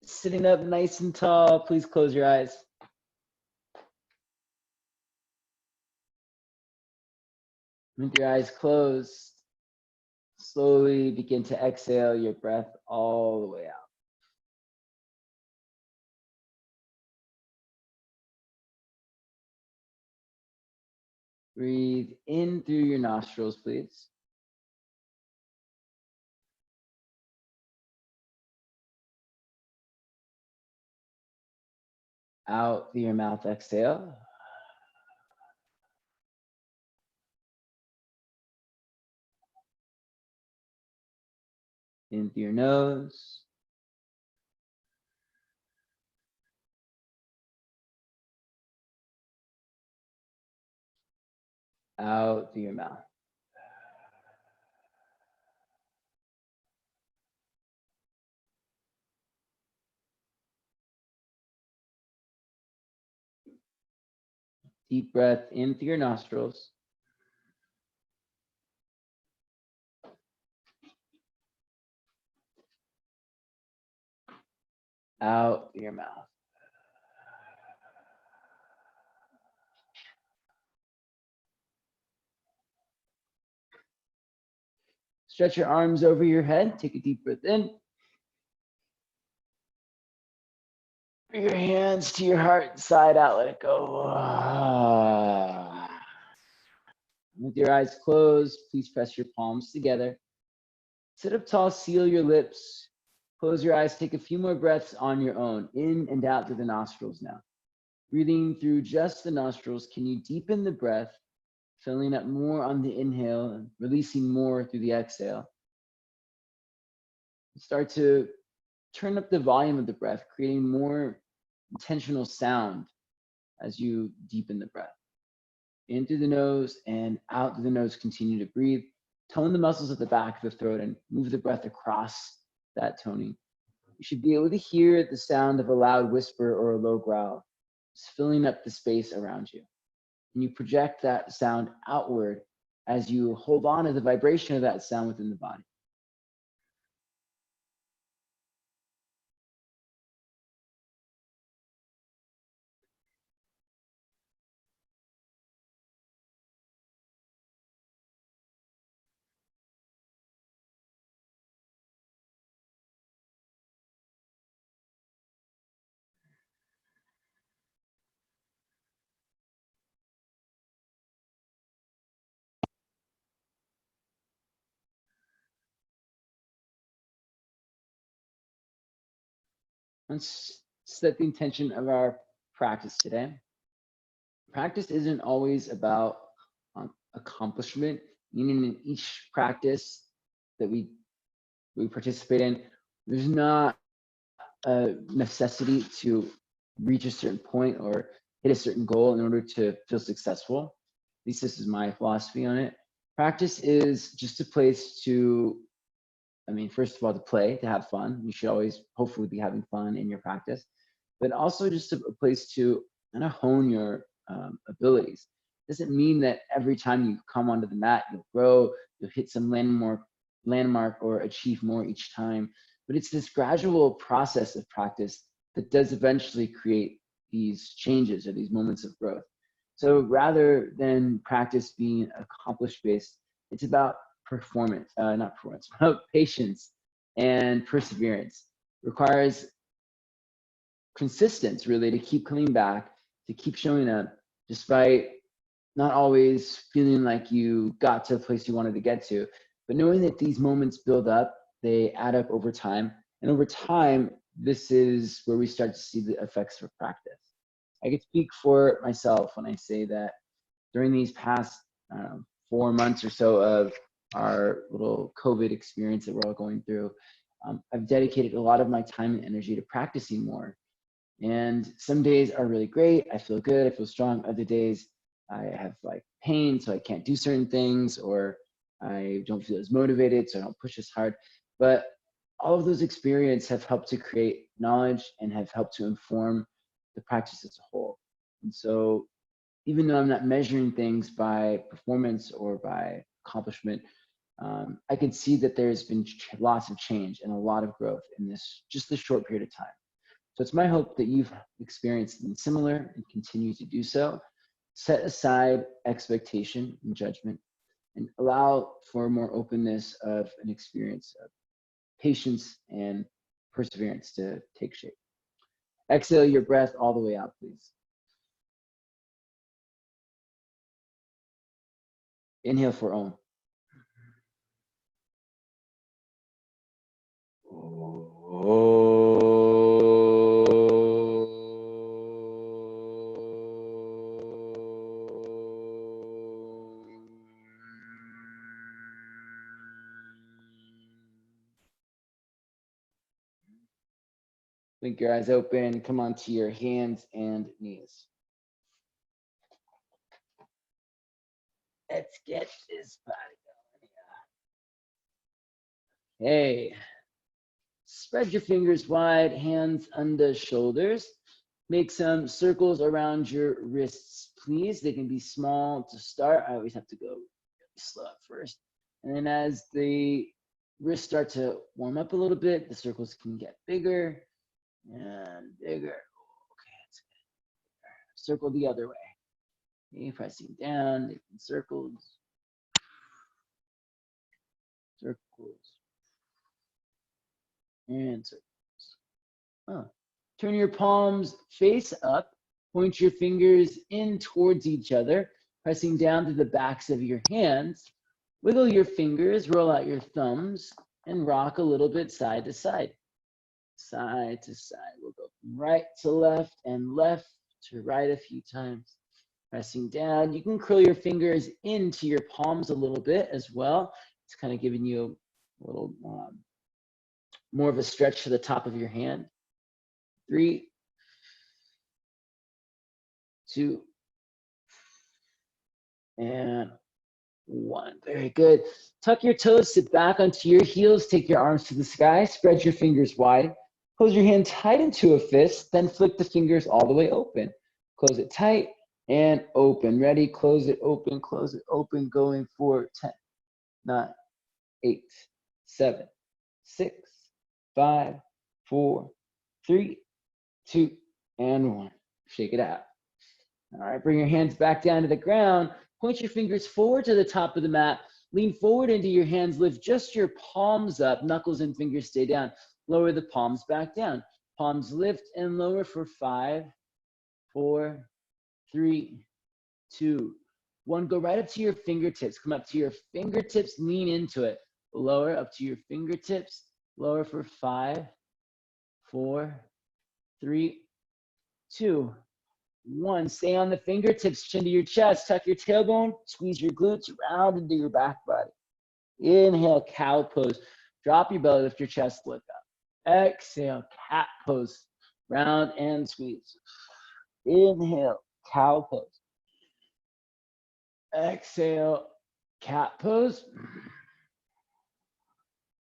Sitting up nice and tall, please close your eyes. With your eyes closed, slowly begin to exhale your breath all the way out. Breathe in through your nostrils, please. Out through your mouth, exhale. In through your nose. Out through your mouth. Deep breath in through your nostrils. Out through your mouth. Stretch your arms over your head. Take a deep breath in. Bring your hands to your heart, side out, let it go. With your eyes closed, please press your palms together. Sit up tall, seal your lips. Close your eyes, take a few more breaths on your own, in and out through the nostrils now. Breathing through just the nostrils, can you deepen the breath, filling up more on the inhale and releasing more through the exhale? Start to turn up the volume of the breath, creating more intentional sound as you deepen the breath. In through the nose and out through the nose, continue to breathe. Tone the muscles at the back of the throat and move the breath across that toning. You should be able to hear the sound of a loud whisper or a low growl, just filling up the space around you. And you project that sound outward as you hold on to the vibration of that sound within the body. Let's set the intention of our practice today. Practice isn't always about accomplishment, meaning in each practice that we participate in, there's not a necessity to reach a certain point or hit a certain goal in order to feel successful. At least this is my philosophy on it. Practice is just a place to, first of all, to play, to have fun. You should always hopefully be having fun in your practice, but also just a place to kind of hone your abilities. Doesn't mean that every time you come onto the mat, you'll grow, you'll hit some landmark or achieve more each time. But it's this gradual process of practice that does eventually create these changes or these moments of growth. So rather than practice being accomplished based, it's about about patience and perseverance. It requires consistency really to keep coming back, to keep showing up, despite not always feeling like you got to the place you wanted to get to, but knowing that these moments build up, they add up over time. And over time, this is where we start to see the effects of practice. I can speak for myself when I say that during these past 4 months or so of our little COVID experience that we're all going through, I've dedicated a lot of my time and energy to practicing more. And some days are really great. I feel good. I feel strong. Other days I have like pain, so I can't do certain things, or I don't feel as motivated, so I don't push as hard. But all of those experiences have helped to create knowledge and have helped to inform the practice as a whole. And so even though I'm not measuring things by performance or by accomplishment, I can see that there's been lots of change and a lot of growth in just this short period of time. So it's my hope that you've experienced something similar and continue to do so. Set aside expectation and judgment and allow for more openness of an experience of patience and perseverance to take shape. Exhale your breath all the way out, please. Inhale for Om. Blink your eyes open, come onto your hands and knees. Let's get this body going. Hey, spread your fingers wide, hands under shoulders. Make some circles around your wrists, please. They can be small to start. I always have to go slow at first. And then as the wrists start to warm up a little bit, the circles can get bigger and bigger. Okay, that's good. Circle the other way. Okay, pressing down, making circles. Circles. And circles. Oh. Turn your palms face up. Point your fingers in towards each other, pressing down to the backs of your hands. Wiggle your fingers, roll out your thumbs, and rock a little bit side to side. Side to side. We'll go from right to left and left to right a few times. Pressing down. You can curl your fingers into your palms a little bit as well. It's kind of giving you a little more of a stretch to the top of your hand. 3, 2, and 1. Very good. Tuck your toes, sit back onto your heels, take your arms to the sky, spread your fingers wide. Close your hand tight into a fist, then flick the fingers all the way open. Close it tight and open. Ready? Close it open, going for 10, 9, 8, 7, 6, 5, 4, 3, 2, and 1. Shake it out. All right, bring your hands back down to the ground. Point your fingers forward to the top of the mat. Lean forward into your hands. Lift just your palms up. Knuckles and fingers stay down. Lower the palms back down. Palms lift and lower for 5, 4, 3, 2, 1. Go right up to your fingertips. Come up to your fingertips. Lean into it. Lower up to your fingertips. Lower for 5, 4, 3, 2, 1. Stay on the fingertips, chin to your chest. Tuck your tailbone, squeeze your glutes, round into your back body. Inhale, cow pose. Drop your belly, lift your chest, look up. Exhale, cat pose. Round and squeeze. Inhale, cow pose. Exhale, cat pose.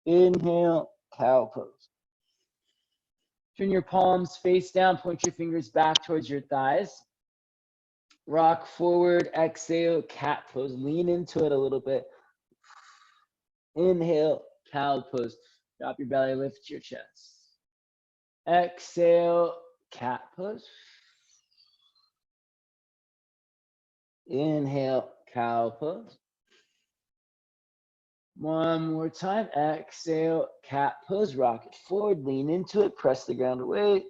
Inhale, cow pose. Turn your palms face down, point your fingers back towards your thighs. Rock forward, exhale, cat pose. Lean into it a little bit. Inhale, cow pose. Drop your belly, lift your chest. Exhale, cat pose. Inhale, cow pose. One more time. Exhale, cat pose. Rock it forward, lean into it, press the ground away.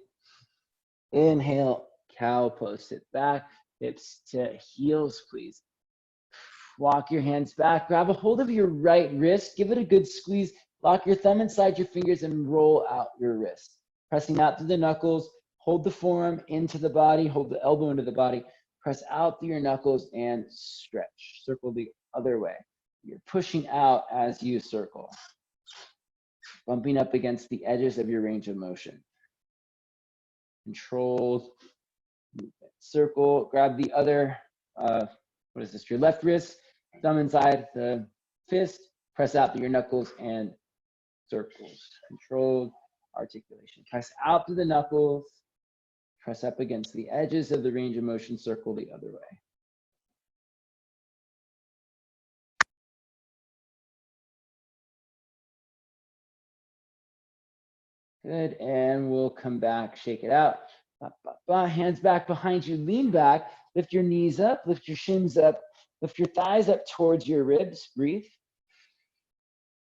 Inhale, cow pose. Sit back, hips to heels, please. Walk your hands back. Grab a hold of your right wrist. Give it a good squeeze. Lock your thumb inside your fingers and roll out your wrist. Pressing out through the knuckles. Hold the forearm into the body. Hold the elbow into the body. Press out through your knuckles and stretch. Circle the other way. You're pushing out as you circle. Bumping up against the edges of your range of motion. Controlled movement. Circle. Grab the other, your left wrist. Thumb inside the fist. Press out through your knuckles and circles. Controlled articulation. Press out through the knuckles. Press up against the edges of the range of motion. Circle the other way. Good, and we'll come back, shake it out. Hands back behind you, lean back, lift your knees up, lift your shins up, lift your thighs up towards your ribs, breathe.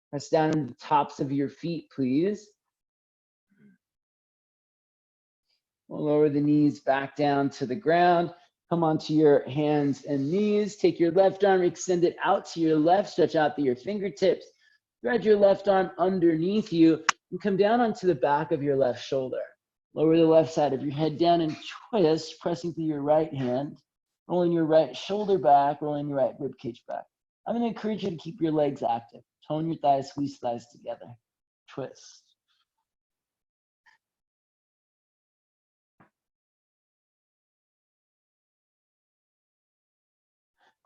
Press down into the tops of your feet, please. We'll lower the knees back down to the ground. Come onto your hands and knees. Take your left arm, extend it out to your left, stretch out to your fingertips. Thread your left arm underneath you and come down onto the back of your left shoulder. Lower the left side of your head down and twist, pressing through your right hand, rolling your right shoulder back, rolling your right rib cage back. I'm going to encourage you to keep your legs active. Tone your thighs, squeeze thighs together. Twist.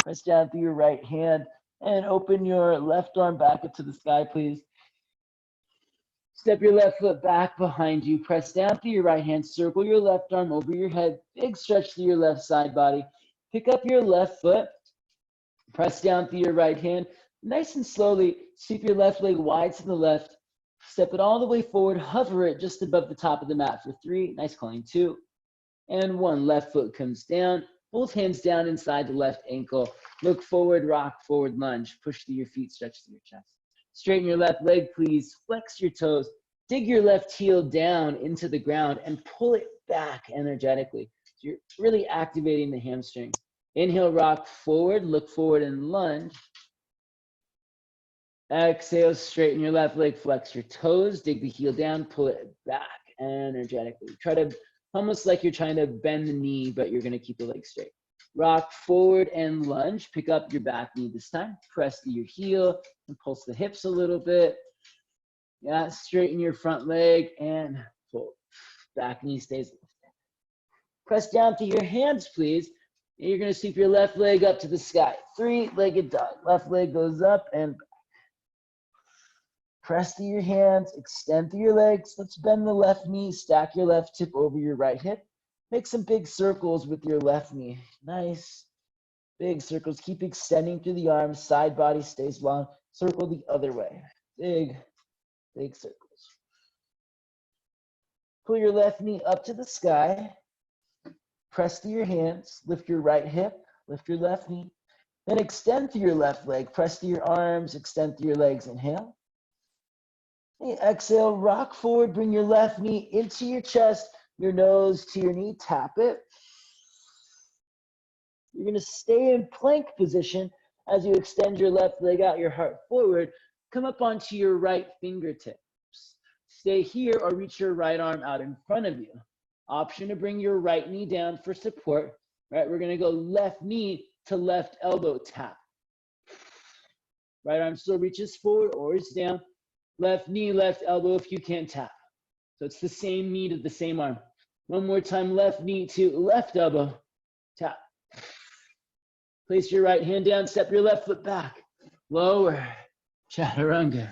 Press down through your right hand and open your left arm back up to the sky, please. Step your left foot back behind you. Press down through your right hand. Circle your left arm over your head. Big stretch through your left side body. Pick up your left foot. Press down through your right hand. Nice and slowly, sweep your left leg wide to the left. Step it all the way forward. Hover it just above the top of the mat for 3. Nice climb. 2 and 1. Left foot comes down. Both hands down inside the left ankle. Look forward, rock, forward lunge. Push through your feet, stretch through your chest. Straighten your left leg, please. Flex your toes. Dig your left heel down into the ground and pull it back energetically. So you're really activating the hamstring. Inhale, rock forward, look forward and lunge. Exhale, straighten your left leg, flex your toes, dig the heel down, pull it back energetically. Try to, almost like you're trying to bend the knee, but you're gonna keep the leg straight. Rock forward and lunge. Pick up your back knee this time. Press to your heel and pulse the hips a little bit. Yeah, straighten your front leg and pull. Back knee stays lifted. Press down to your hands, please. And you're gonna sweep your left leg up to the sky. 3-legged dog. Left leg goes up and back. Press through your hands, extend through your legs. Let's bend the left knee, stack your left hip over your right hip. Make some big circles with your left knee. Nice. Big circles. Keep extending through the arms. Side body stays long. Circle the other way. Big circles. Pull your left knee up to the sky. Press through your hands. Lift your right hip. Lift your left knee. Then extend through your left leg. Press through your arms. Extend through your legs. Inhale. Exhale, rock forward, bring your left knee into your chest, your nose to your knee, tap it. You're gonna stay in plank position as you extend your left leg out, your heart forward. Come up onto your right fingertips. Stay here or reach your right arm out in front of you. Option to bring your right knee down for support. Right, we're gonna go left knee to left elbow tap. Right arm still reaches forward or is down. Left knee, left elbow if you can't tap. So it's the same knee to the same arm. One more time, left knee to left elbow, tap. Place your right hand down, step your left foot back. Lower, chaturanga.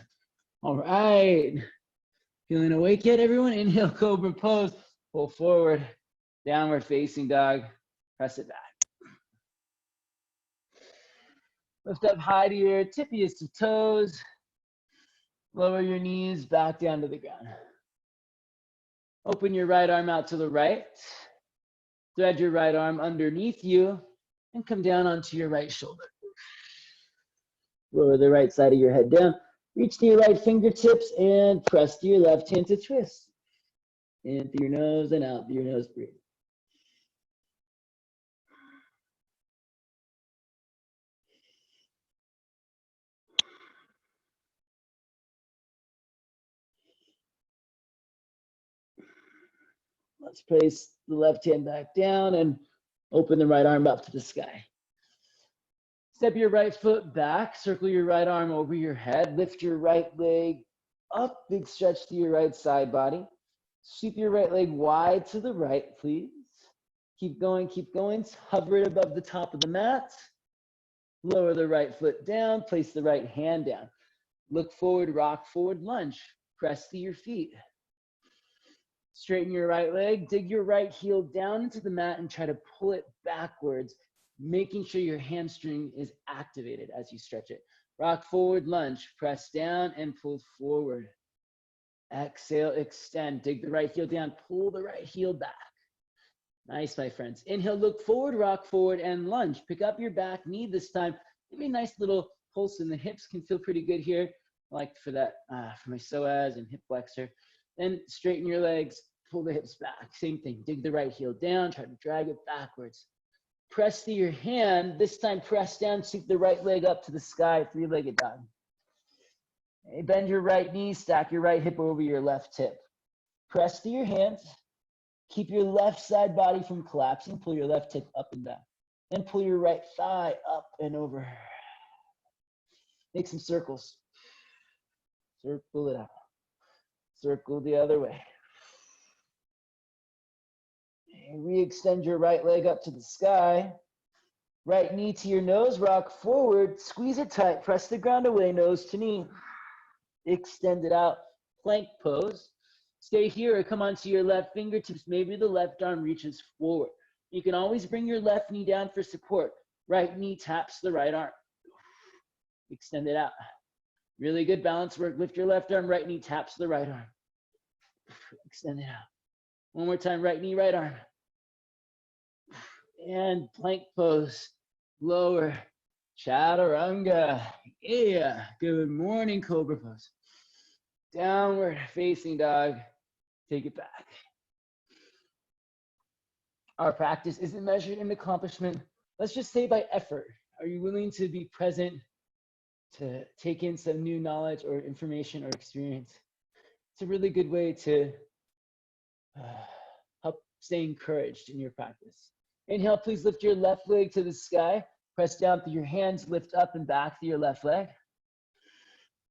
All right. Feeling awake yet, everyone? Inhale, Cobra Pose. Pull forward, downward facing dog. Press it back. Lift up high to your tippiest of toes. Lower your knees back down to the ground. Open your right arm out to the right. Thread your right arm underneath you and come down onto your right shoulder. Lower the right side of your head down. Reach to your right fingertips and press to your left hand to twist. In through your nose and out through your nose, breathe. Let's place the left hand back down and open the right arm up to the sky. Step your right foot back, circle your right arm over your head, lift your right leg up, big stretch to your right side body. Sweep your right leg wide to the right, please. Keep going, hover it above the top of the mat. Lower the right foot down, place the right hand down. Look forward, rock forward, lunge. Press through your feet. Straighten your right leg, dig your right heel down into the mat and try to pull it backwards, making sure your hamstring is activated as you stretch it. Rock forward, lunge, press down and pull forward. Exhale, extend. Dig the right heel down. Pull the right heel back. Nice, my friends. Inhale, look forward, rock forward, and lunge. Pick up your back knee this time. Maybe a nice little pulse in the hips can feel pretty good here. I like for that, for my psoas and hip flexor. Then straighten your legs, pull the hips back. Same thing. Dig the right heel down. Try to drag it backwards. Press through your hand. This time, press down. Sweep the right leg up to the sky. Three-legged dog. Okay, bend your right knee. Stack your right hip over your left hip. Press through your hands. Keep your left side body from collapsing. Pull your left hip up and down. Then pull your right thigh up and over. Make some circles. Circle it out. Circle the other way. And re-extend your right leg up to the sky. Right knee to your nose. Rock forward. Squeeze it tight. Press the ground away. Nose to knee. Extend it out. Plank pose. Stay here or come onto your left fingertips. Maybe the left arm reaches forward. You can always bring your left knee down for support. Right knee taps the right arm. Extend it out. Really good balance work. Lift your left arm. Right knee taps the right arm. Extend it out. One more time. Right knee, right arm. And plank pose. Lower. Chaturanga. Yeah. Good morning, Cobra Pose. Downward facing dog. Take it back. Our practice isn't measured in accomplishment. Let's just say by effort. Are you willing to be present, to take in some new knowledge or information or experience? It's a really good way to help stay encouraged in your practice. Inhale, please lift your left leg to the sky. Press down through your hands, lift up and back through your left leg.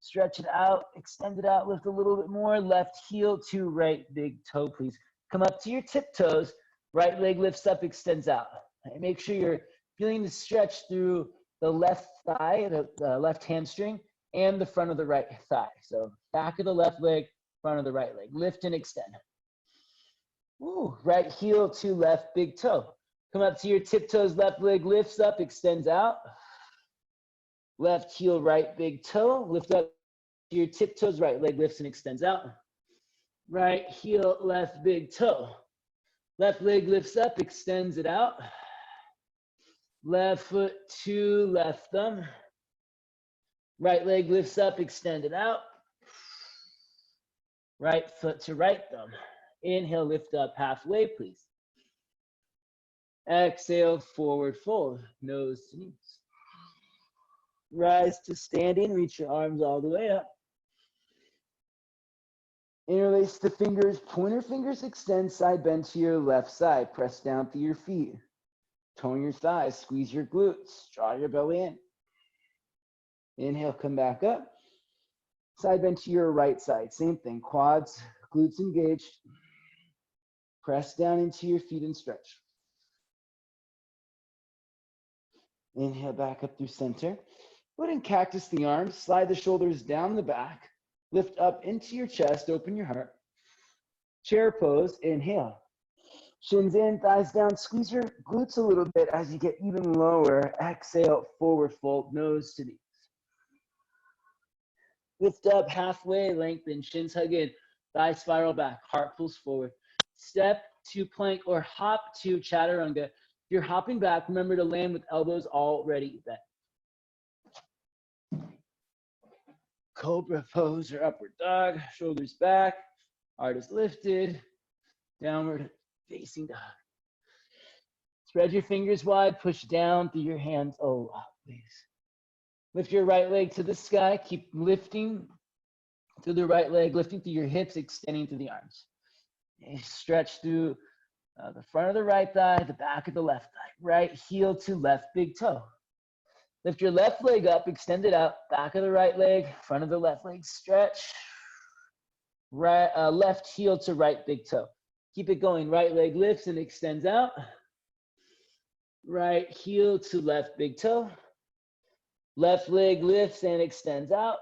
Stretch it out, extend it out, lift a little bit more. Left heel to right big toe, please. Come up to your tiptoes. Right leg lifts up, extends out. And make sure you're feeling the stretch through the left thigh, the left hamstring, and the front of the right thigh. So back of the left leg, front of the right leg. Lift and extend. Ooh, right heel to left big toe. Come up to your tiptoes, left leg lifts up, extends out. Left heel, right big toe. Lift up to your tiptoes, right leg lifts and extends out. Right heel, left big toe. Left leg lifts up, extends it out. Left foot to left thumb. Right leg lifts up, extend it out. Right foot to right thumb. Inhale, lift up halfway, please. Exhale, forward fold, nose to knees. Rise to standing, reach your arms all the way up. Interlace the fingers, pointer fingers extend, side bend to your left side. Press down through your feet. Tone your thighs, squeeze your glutes, draw your belly in. Inhale, come back up. Side bend to your right side, same thing, quads, glutes engaged. Press down into your feet and stretch. Inhale, back up through center. Go ahead and cactus the arms, slide the shoulders down the back, lift up into your chest, open your heart. Chair pose, inhale. Shins in, thighs down, squeeze your glutes a little bit as you get even lower. Exhale, forward fold, nose to knees. Lift up halfway, lengthen, shins hug in, thighs spiral back, heart pulls forward. Step to plank or hop to chaturanga. If you're hopping back, remember to land with elbows already bent. Cobra pose or upward dog, shoulders back, heart is lifted, downward facing dog. Spread your fingers wide, push down through your hands a lot, please. Lift your right leg to the sky, keep lifting through the right leg, lifting through your hips, extending through the arms. Okay, stretch through the front of the right thigh, the back of the left thigh, right heel to left big toe. Lift your left leg up, extend it out, back of the right leg, front of the left leg, stretch. Right, left heel to right big toe. Keep it going, right leg lifts and extends out. Right heel to left big toe. Left leg lifts and extends out.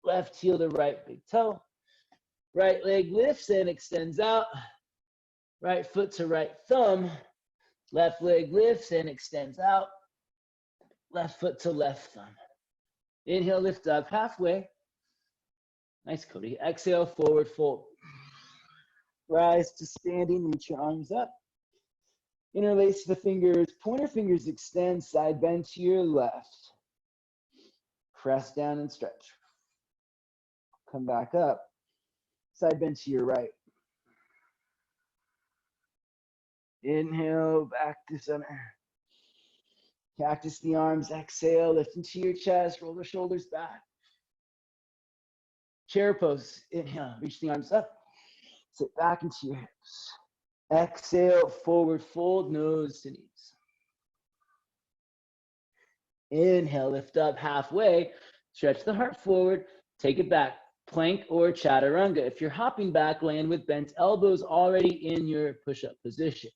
Left heel to right big toe. Right leg lifts and extends out. Right foot to right thumb. Left leg lifts and extends out. Left foot to left thumb. Inhale, lift up halfway. Nice, Cody. Exhale, forward fold. Rise to standing, reach your arms up. Interlace the fingers, pointer fingers extend, side bend to your left. Press down and stretch. Come back up, side bend to your right. Inhale, back to center. Cactus the arms, exhale, lift into your chest, roll the shoulders back. Chair pose, inhale, reach the arms up, sit back into your hips. Exhale, forward fold, nose to knees. Inhale, lift up halfway, stretch the heart forward, take it back, plank or chaturanga. If you're hopping back, land with bent elbows already in your push-up position.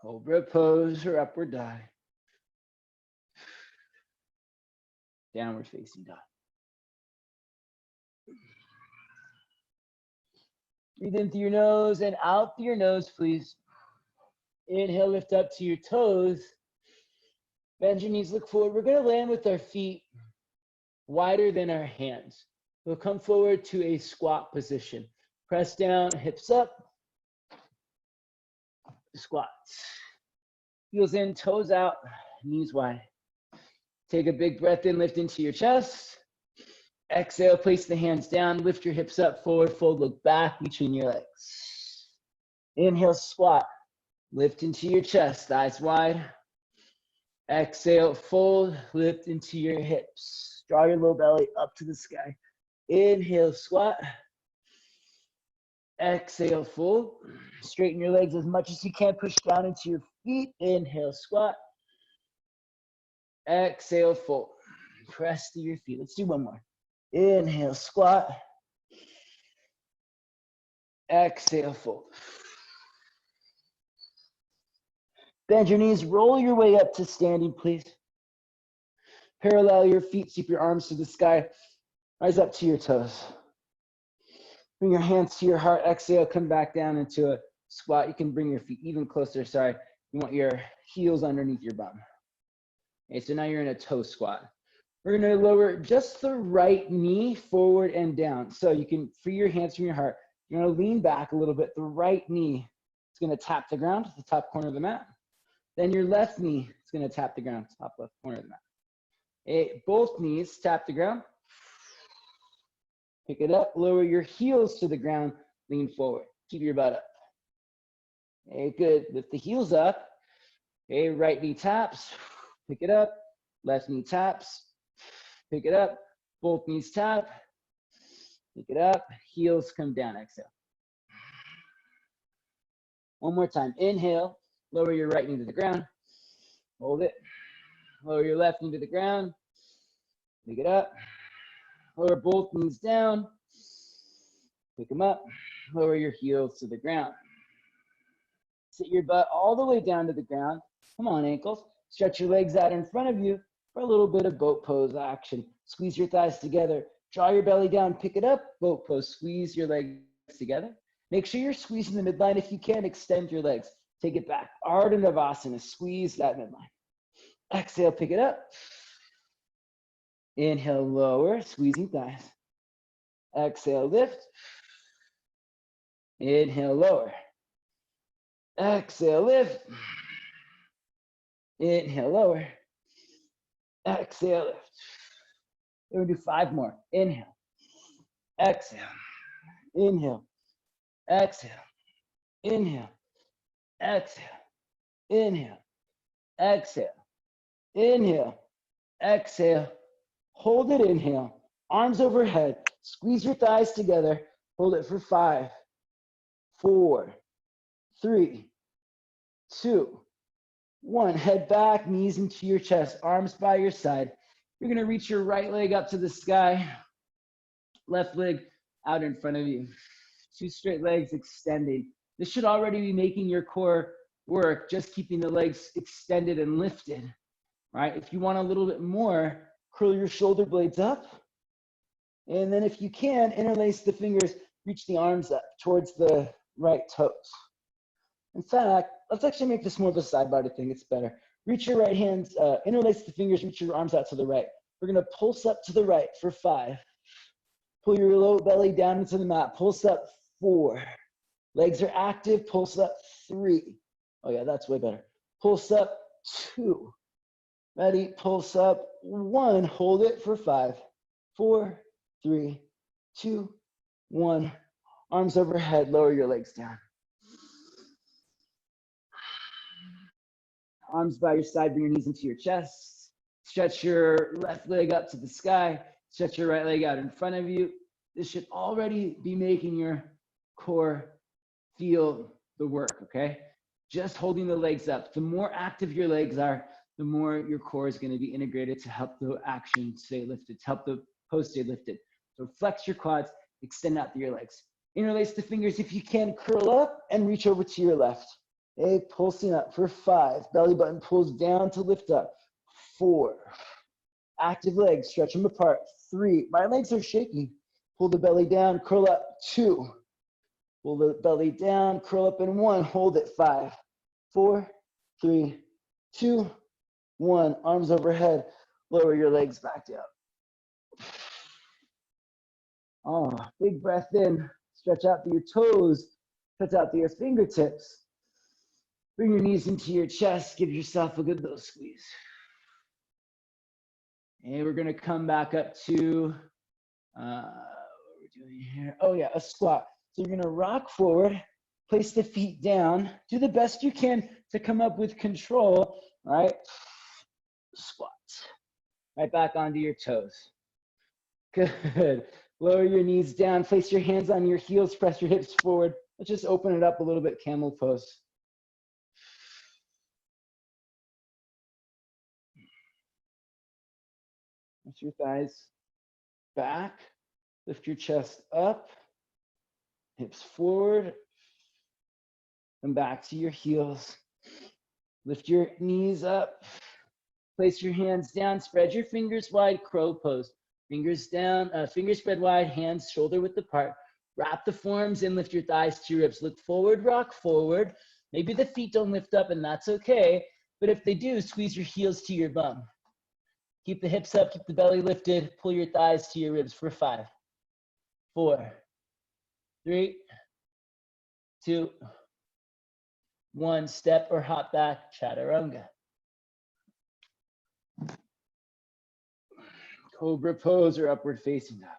Cobra pose or upward dog. Downward facing dog. Breathe in through your nose and out through your nose, please. Inhale, lift up to your toes. Bend your knees, look forward. We're going to land with our feet wider than our hands. We'll come forward to a squat position. Press down, hips up. Squats. Heels in, toes out, knees wide. Take a big breath in, lift into your chest. Exhale, place the hands down, lift your hips up, forward fold, look back between your legs. Inhale, squat. Lift into your chest, thighs wide. Exhale, fold, lift into your hips. Draw your low belly up to the sky. Inhale, squat. Exhale, fold. Straighten your legs as much as you can. Push down into your feet. Inhale, squat. Exhale, fold. Press to your feet. Let's do one more. Inhale, squat. Exhale, fold. Bend your knees, roll your way up to standing, please. Parallel your feet, keep your arms to the sky. Rise up to your toes. Bring your hands to your heart. Exhale, come back down into a squat. You can bring your feet even closer. Sorry, you want your heels underneath your bum. Okay, so now you're in a toe squat. We're going to lower just the right knee forward and down. So you can free your hands from your heart. You're going to lean back a little bit. The right knee is going to tap the ground, the top corner of the mat. Then your left knee is going to tap the ground, top left corner of the mat. Okay, both knees tap the ground. Pick it up, lower your heels to the ground, lean forward. Keep your butt up. Okay, good. Lift the heels up. Okay, right knee taps. Pick it up. Left knee taps. Pick it up. Both knees tap. Pick it up. Heels come down. Exhale. One more time. Inhale. Lower your right knee to the ground. Hold it. Lower your left knee to the ground. Pick it up. Lower both knees down. Pick them up. Lower your heels to the ground. Sit your butt all the way down to the ground. Come on, ankles. Stretch your legs out in front of you for a little bit of boat pose action. Squeeze your thighs together. Draw your belly down. Pick it up. Boat pose. Squeeze your legs together. Make sure you're squeezing the midline. If you can, extend your legs. Take it back. Ardha Navasana. Squeeze that midline. Exhale, pick it up. Inhale, lower, squeezing thighs. Exhale, lift. Inhale, lower. Exhale, lift. Inhale, lower. Exhale, lift. We're going to do 5 more. Inhale. Exhale. Inhale. Exhale. Inhale. Exhale. Inhale. Exhale. Inhale. Exhale. Hold it, inhale. Arms overhead. Squeeze your thighs together. Hold it for 5, 4, 3, 2, 1. Head back, knees into your chest, arms by your side. You're going to reach your right leg up to the sky. Left leg out in front of you. 2 straight legs extending. This should already be making your core work, just keeping the legs extended and lifted. Right? If you want a little bit more, curl your shoulder blades up. And then if you can, interlace the fingers, reach the arms up towards the right toes. In fact, let's actually make this more of a side body thing. It's better. Reach your right hands, interlace the fingers, reach your arms out to the right. We're gonna pulse up to the right for 5. Pull your low belly down into the mat. Pulse up 4. Legs are active. Pulse up 3. Oh yeah, that's way better. Pulse up 2. Ready? Pulse up 1. Hold it for 5, 4, 3, 2, 1. Arms overhead. Lower your legs down. Arms by your side. Bring your knees into your chest. Stretch your left leg up to the sky. Stretch your right leg out in front of you. This should already be making your core feel the work, okay? Just holding the legs up. The more active your legs are, the more your core is going to be integrated to help the action stay lifted, to help the pose stay lifted. So flex your quads, extend out through your legs. Interlace the fingers if you can, curl up and reach over to your left. Okay, pulsing up for 5. Belly button pulls down to lift up. 4. Active legs, stretch them apart. 3. My legs are shaky. Pull the belly down, curl up. 2. Pull the belly down, curl up in 1. Hold it. 5, 4, 3, 2, 1. Arms overhead. Lower your legs back down. Oh, big breath in. Stretch out through your toes. Stretch out through your fingertips. Bring your knees into your chest. Give yourself a good little squeeze. And we're going to come back up to, what we're doing here. Oh yeah, a squat. So you're going to rock forward, place the feet down, do the best you can to come up with control, right? Squat. Right back onto your toes. Good. Lower your knees down, place your hands on your heels, press your hips forward. Let's just open it up a little bit, camel pose. Lift your thighs back, lift your chest up, hips forward, and back to your heels. Lift your knees up, place your hands down, spread your fingers wide, crow pose. Fingers down, fingers spread wide, hands shoulder width apart. Wrap the forearms in, lift your thighs to your ribs. Look forward, rock forward. Maybe the feet don't lift up and that's okay, but if they do, squeeze your heels to your bum. Keep the hips up, keep the belly lifted, pull your thighs to your ribs for 5, 4, 3, 2, 1. Step or hop back, chaturanga. Cobra pose or upward facing dog.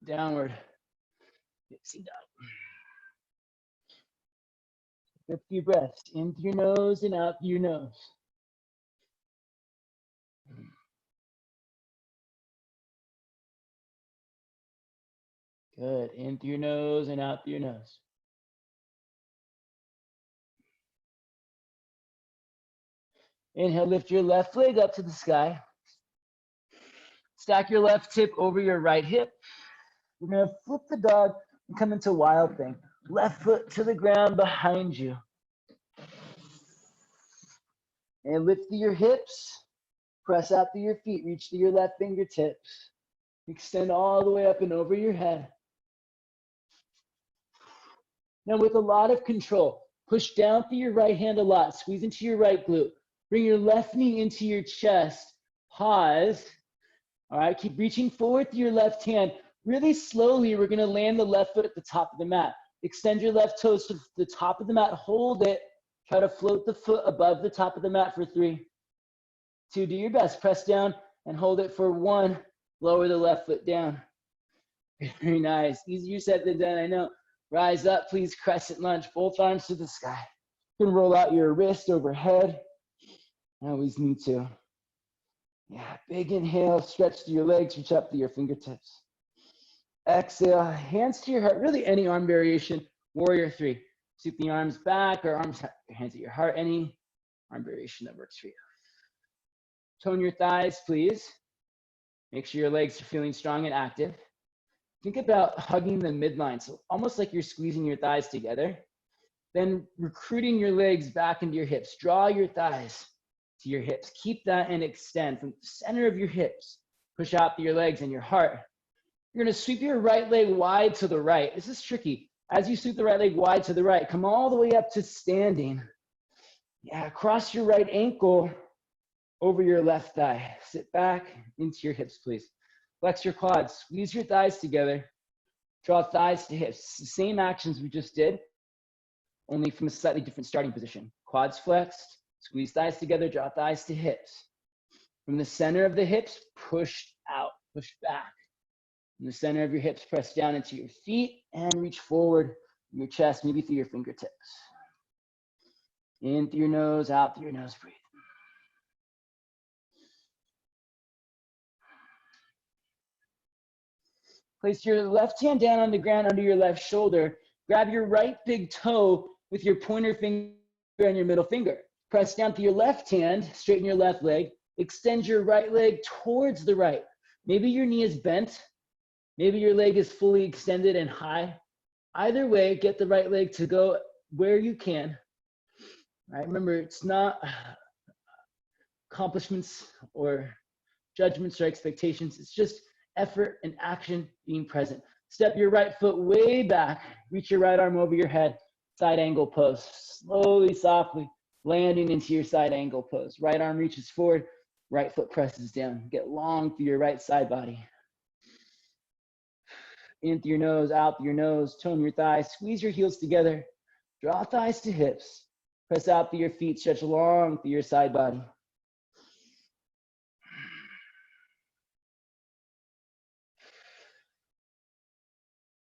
Downward facing dog. Take a few breaths in through your nose and out through your nose. Good. In through your nose and out through your nose. Inhale, lift your left leg up to the sky. Stack your left hip over your right hip. We're going to flip the dog and come into wild thing. Left foot to the ground behind you. And lift through your hips. Press out through your feet. Reach through your left fingertips. Extend all the way up and over your head. Now with a lot of control, push down through your right hand a lot. Squeeze into your right glute. Bring your left knee into your chest. Pause. All right, keep reaching forward through your left hand. Really slowly, we're gonna land the left foot at the top of the mat. Extend your left toes to the top of the mat. Hold it. Try to float the foot above the top of the mat for 3, 2. Do your best. Press down and hold it for 1. Lower the left foot down. Very nice. Easier said than done, I know. Rise up, please. Crescent lunge. Both arms to the sky. You can roll out your wrist overhead. I always need to. Yeah, big inhale. Stretch to your legs. Reach up to your fingertips. Exhale. Hands to your heart. Really any arm variation. Warrior 3. Sweep the arms back or arms, your hands at your heart. Any arm variation that works for you. Tone your thighs, please. Make sure your legs are feeling strong and active. Think about hugging the midline, so almost like you're squeezing your thighs together. Then recruiting your legs back into your hips. Draw your thighs to your hips. Keep that and extend from the center of your hips. Push out through your legs and your heart. You're gonna sweep your right leg wide to the right. This is tricky. As you sweep the right leg wide to the right, come all the way up to standing. Yeah, cross your right ankle over your left thigh. Sit back into your hips, please. Flex your quads, squeeze your thighs together. Draw thighs to hips. The same actions we just did, only from a slightly different starting position. Quads flexed, squeeze thighs together, draw thighs to hips. From the center of the hips, push out, push back. From the center of your hips, press down into your feet and reach forward, your chest, maybe through your fingertips. In through your nose, out through your nose, breathe. Place your left hand down on the ground under your left shoulder. Grab your right big toe with your pointer finger and your middle finger. Press down to your left hand, straighten your left leg. Extend your right leg towards the right. Maybe your knee is bent. Maybe your leg is fully extended and high. Either way, get the right leg to go where you can. All right, remember, it's not accomplishments or judgments or expectations. It's just effort and action being present. Step your right foot way back. Reach your right arm over your head. Side angle pose. Slowly, softly landing into your side angle pose. Right arm reaches forward. Right foot presses down. Get long through your right side body. In through your nose, out through your nose. Tone your thighs. Squeeze your heels together. Draw thighs to hips. Press out through your feet. Stretch long through your side body.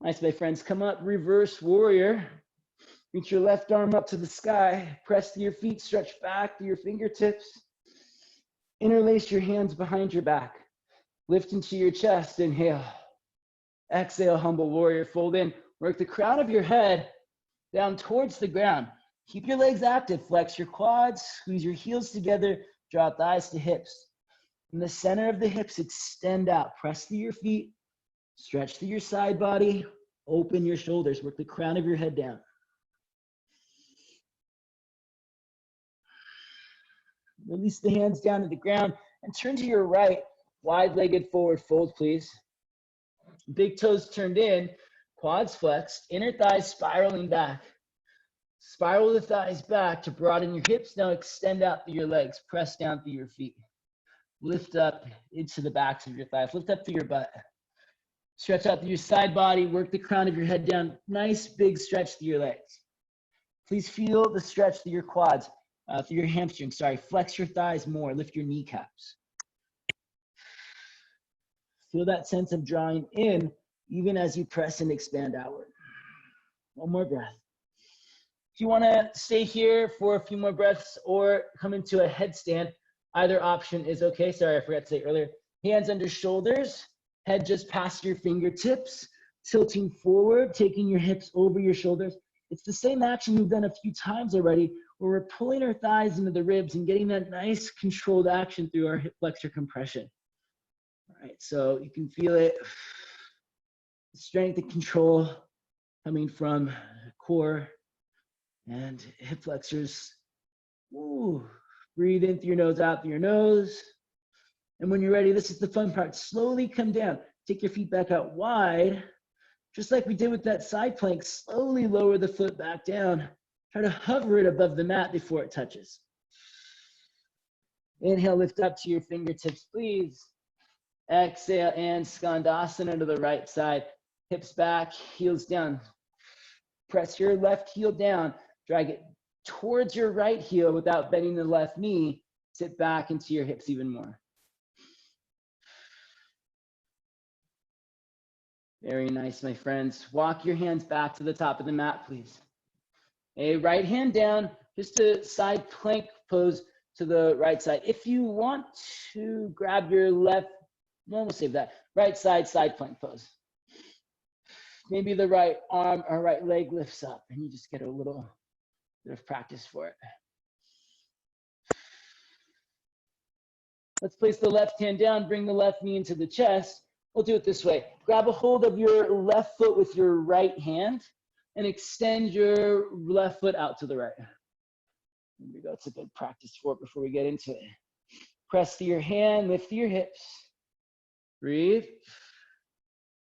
Nice, my friends. Come up, reverse warrior. Reach your left arm up to the sky. Press to your feet, stretch back to your fingertips. Interlace your hands behind your back. Lift into your chest, inhale. Exhale, humble warrior, fold in. Work the crown of your head down towards the ground. Keep your legs active, flex your quads, squeeze your heels together, draw thighs to hips. In the center of the hips, extend out. Press through your feet, stretch through your side body, open your shoulders, work the crown of your head down. Release the hands down to the ground and turn to your right, wide-legged forward fold, please. Big toes turned in, quads flexed, inner thighs spiraling back. Spiral the thighs back to broaden your hips. Now extend out through your legs, press down through your feet. Lift up into the backs of your thighs, lift up through your butt. Stretch out through your side body, work the crown of your head down. Nice big stretch through your legs. Please feel the stretch through your quads, through your hamstrings, sorry. Flex your thighs more, lift your kneecaps. Feel that sense of drawing in, even as you press and expand outward. One more breath. If you want to stay here for a few more breaths or come into a headstand, either option is okay. Sorry, I forgot to say earlier. Hands under shoulders, head just past your fingertips, tilting forward, taking your hips over your shoulders. It's the same action we've done a few times already, where we're pulling our thighs into the ribs and getting that nice controlled action through our hip flexor compression. All right, so you can feel it, strength and control coming from core and hip flexors. Ooh. Breathe in through your nose, out through your nose. And when you're ready, this is the fun part. Slowly come down. Take your feet back out wide. Just like we did with that side plank, slowly lower the foot back down. Try to hover it above the mat before it touches. Inhale, lift up to your fingertips, please. Exhale, and Skandasana to the right side. Hips back, heels down. Press your left heel down. Drag it towards your right heel without bending the left knee. Sit back into your hips even more. Very nice, my friends. Walk your hands back to the top of the mat, please. A right hand down, just a side plank pose to the right side. If you want to grab your left, no, we'll save that. Right side plank pose. Maybe the right arm or right leg lifts up and you just get a little bit of practice for it. Let's place the left hand down, bring the left knee into the chest. We'll do it this way. Grab a hold of your left foot with your right hand and extend your left foot out to the right. There we go. It's a good practice for it before we get into it. Press to your hand, lift your hips. Breathe.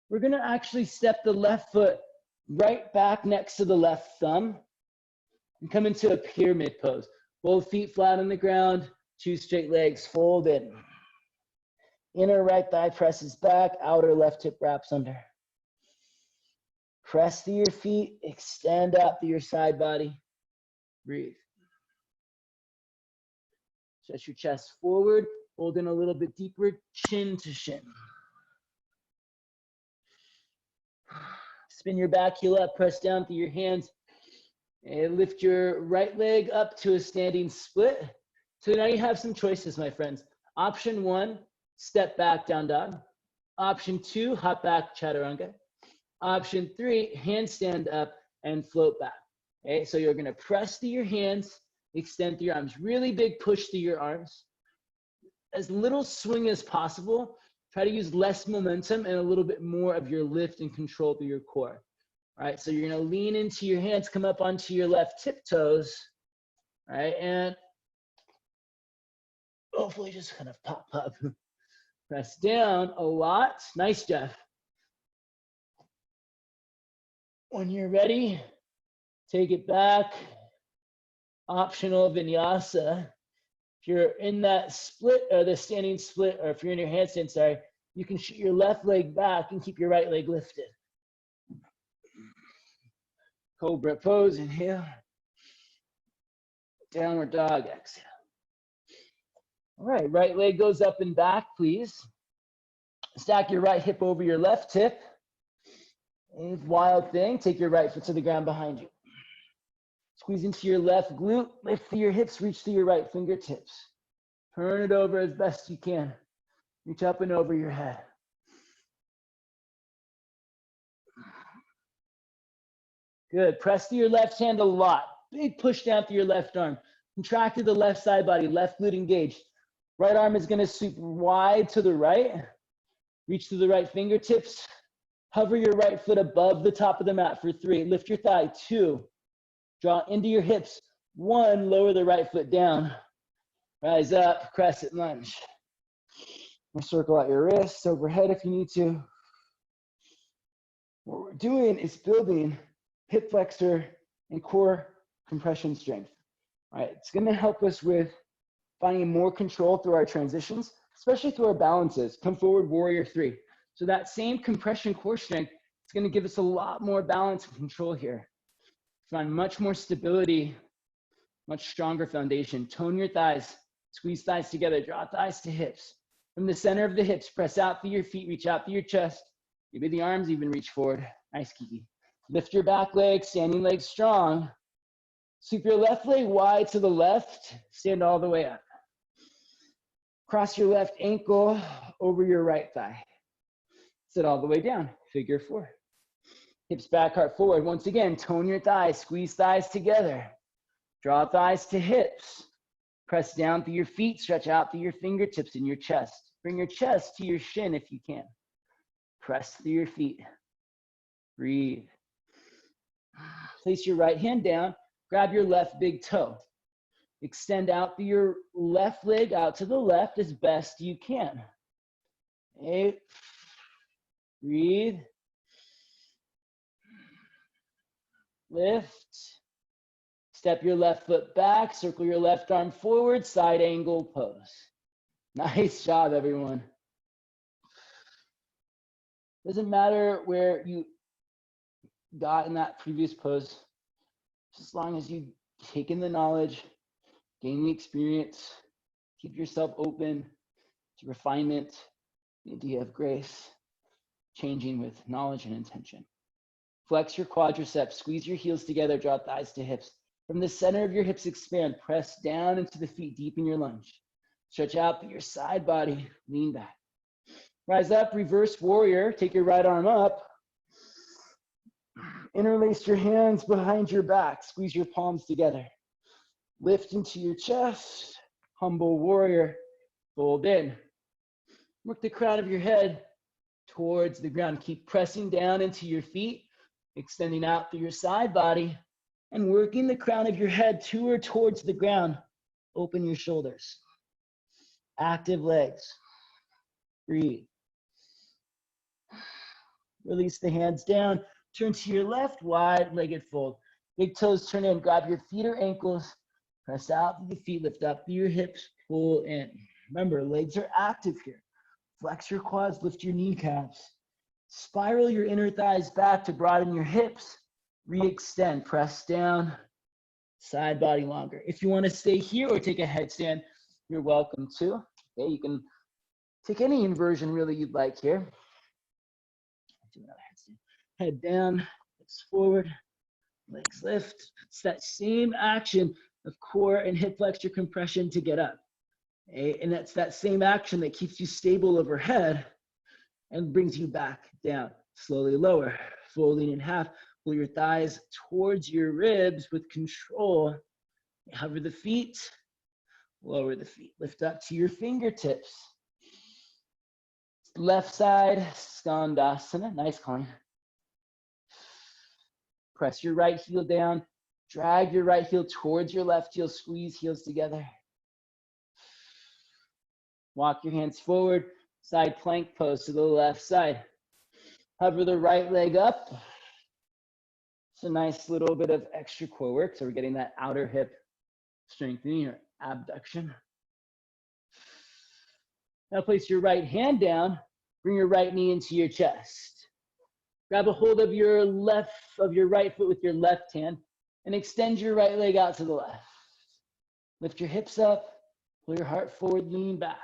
We're going to actually step the left foot right back next to the left thumb and come into a pyramid pose. Both feet flat on the ground, 2 straight legs, fold in. Inner right thigh presses back, outer left hip wraps under. Press through your feet, extend out through your side body. Breathe. Stretch your chest forward, hold in a little bit deeper, chin to shin. Spin your back heel up, press down through your hands, and lift your right leg up to a standing split. So now you have some choices, my friends. Option 1, step back, down dog. Option 2, hop back, chaturanga. Option 3, handstand up and float back. Okay, so you're gonna press through your hands, extend through your arms. Really big push through your arms. As little swing as possible. Try to use less momentum and a little bit more of your lift and control through your core. All right, so you're gonna lean into your hands, come up onto your left tiptoes, all right, and hopefully just kind of pop up. Press down a lot. Nice, Jeff. When you're ready, take it back. Optional vinyasa. If you're in that split or the standing split, or if you're in your handstand, sorry, you can shoot your left leg back and keep your right leg lifted. Cobra Pose, inhale. Downward dog, exhale. All right, right leg goes up and back, please. Stack your right hip over your left hip. And wild thing, take your right foot to the ground behind you. Squeeze into your left glute, lift through your hips, reach through your right fingertips. Turn it over as best you can. Reach up and over your head. Good, press through your left hand a lot. Big push down through your left arm. Contract to the left side body, left glute engaged. Right arm is gonna sweep wide to the right. Reach to the right fingertips. Hover your right foot above the top of the mat for 3. Lift your thigh, 2. Draw into your hips. 1, lower the right foot down. Rise up, crescent lunge. Circle out your wrists overhead if you need to. What we're doing is building hip flexor and core compression strength. All right, it's gonna help us with finding more control through our transitions, especially through our balances. Come forward, warrior 3. So that same compression core strength is gonna give us a lot more balance and control here. Find much more stability, much stronger foundation. Tone your thighs, squeeze thighs together, draw thighs to hips. From the center of the hips, press out through your feet, reach out through your chest. Maybe the arms even reach forward. Nice, Kiki. Lift your back leg, standing leg strong. Sweep your left leg wide to the left, stand all the way up. Cross your left ankle over your right thigh. Sit all the way down, figure 4. Hips back, heart forward. Once again, tone your thighs, squeeze thighs together. Draw thighs to hips. Press down through your feet, stretch out through your fingertips and your chest. Bring your chest to your shin if you can. Press through your feet. Breathe. Place your right hand down, grab your left big toe. Extend out through your left leg out to the left as best you can. Okay. Breathe. Lift. Step your left foot back, circle your left arm forward, side angle pose. Nice job, everyone. Doesn't matter where you got in that previous pose, just as long as you take in the knowledge, gain the experience, keep yourself open to refinement, the idea of grace, changing with knowledge and intention. Flex your quadriceps, squeeze your heels together, draw thighs to hips. From the center of your hips, expand, press down into the feet, deepen your lunge. Stretch out through your side body, lean back. Rise up, reverse warrior, take your right arm up. Interlace your hands behind your back, squeeze your palms together. Lift into your chest, humble warrior, fold in. Work the crown of your head towards the ground. Keep pressing down into your feet, extending out through your side body, and working the crown of your head to or towards the ground. Open your shoulders. Active legs. Breathe. Release the hands down. Turn to your left, wide-legged fold. Big toes turn in. Grab your feet or ankles. Press out through the feet. Lift up through your hips. pull in. Remember, legs are active here. Flex your quads, lift your kneecaps. Spiral your inner thighs back to broaden your hips. Re-extend, press down, side body longer. If you want to stay here or take a headstand, you're welcome to. Okay, you can take any inversion really you'd like here. Do another headstand. Head down, hips forward, legs lift. It's that same action of core and hip flexor compression to get up. Okay? And that's that same action that keeps you stable overhead and brings you back down. Slowly lower, folding in half. Pull your thighs towards your ribs with control. Hover the feet, lower the feet. Lift up to your fingertips. Left side, Skandasana. Nice, Colleen. Press your right heel down. Drag your right heel towards your left heel. Squeeze heels together. Walk your hands forward. Side plank pose to the left side. Hover the right leg up. It's a nice little bit of extra core work. So we're getting that outer hip strengthening or abduction. Now place your right hand down. Bring your right knee into your chest. Grab a hold of your right foot with your left hand and extend your right leg out to the left. Lift your hips up. Pull your heart forward, lean back.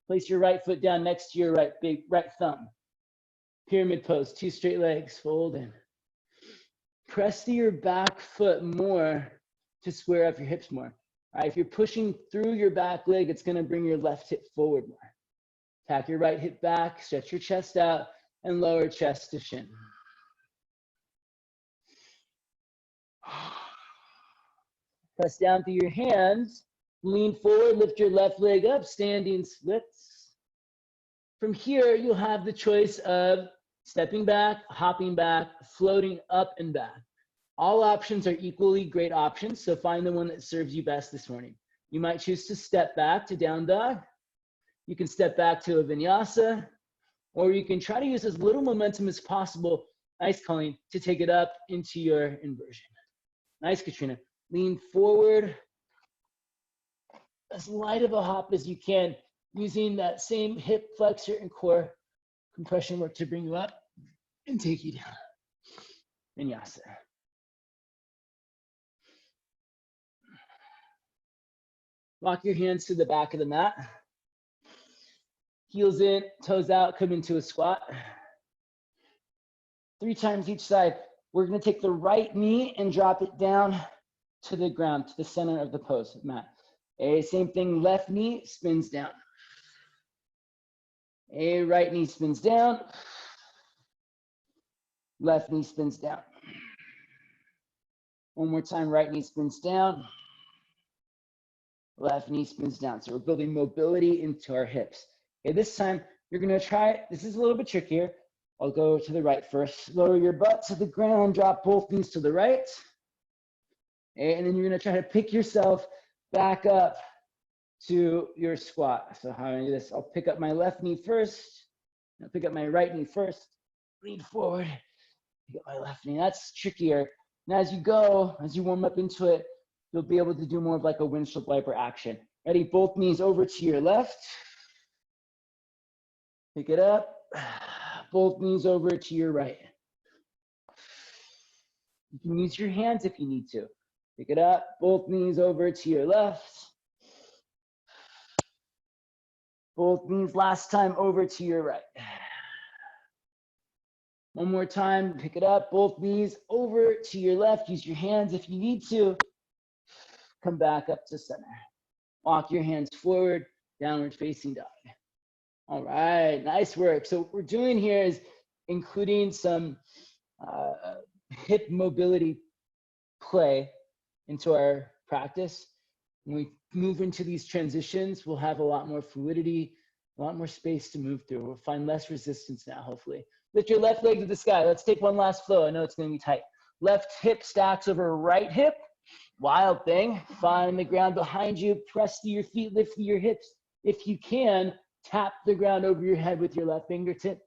Place your right foot down next to your right thumb. Pyramid pose, 2 straight legs, fold in. Press to your back foot more to square up your hips more. All right, if you're pushing through your back leg, it's gonna bring your left hip forward more. Tack your right hip back, stretch your chest out, and lower chest to shin. Press down through your hands, lean forward, lift your left leg up, standing splits. From here, you'll have the choice of stepping back, hopping back, floating up and back. All options are equally great options, so find the one that serves you best this morning. You might choose to step back to down dog. You can step back to a vinyasa, or you can try to use as little momentum as possible, nice Colleen, to take it up into your inversion. Nice, Katrina. Lean forward, as light of a hop as you can, using that same hip flexor and core compression work to bring you up and take you down. Vinyasa. Lock your hands to the back of the mat. Heels in, toes out, come into a squat. 3 times each side. We're going to take the right knee and drop it down to the ground, to the center of the pose mat. Same thing, left knee spins down. Right knee spins down. Left knee spins down. One more time, right knee spins down. Left knee spins down. So we're building mobility into our hips. Okay, this time you're gonna try, this is a little bit trickier. I'll go to the right first. Lower your butt to the ground, drop both knees to the right. And then you're gonna try to pick yourself back up to your squat. So how am I gonna do this? I'll pick up my left knee first. I'll pick up my right knee first. Lean forward, pick up my left knee. That's trickier. And as you go, as you warm up into it, you'll be able to do more of like a windshield wiper action. Ready? Both knees over to your left. Pick it up. Both knees over to your right. You can use your hands if you need to. Pick it up. Both knees over to your left. Both knees last time over to your right. One more time. Pick it up. Both knees over to your left. Use your hands if you need to. Come back up to center. Walk your hands forward, downward facing dog. All right, nice work. So what we're doing here is including some hip mobility play into our practice. When we move into these transitions, we'll have a lot more fluidity, a lot more space to move through. We'll find less resistance now, hopefully. Lift your left leg to the sky. Let's take one last flow. I know it's gonna be tight. Left hip stacks over right hip. Wild thing. Find the ground behind you. Press to your feet, lift to your hips. If you can, tap the ground over your head with your left fingertip.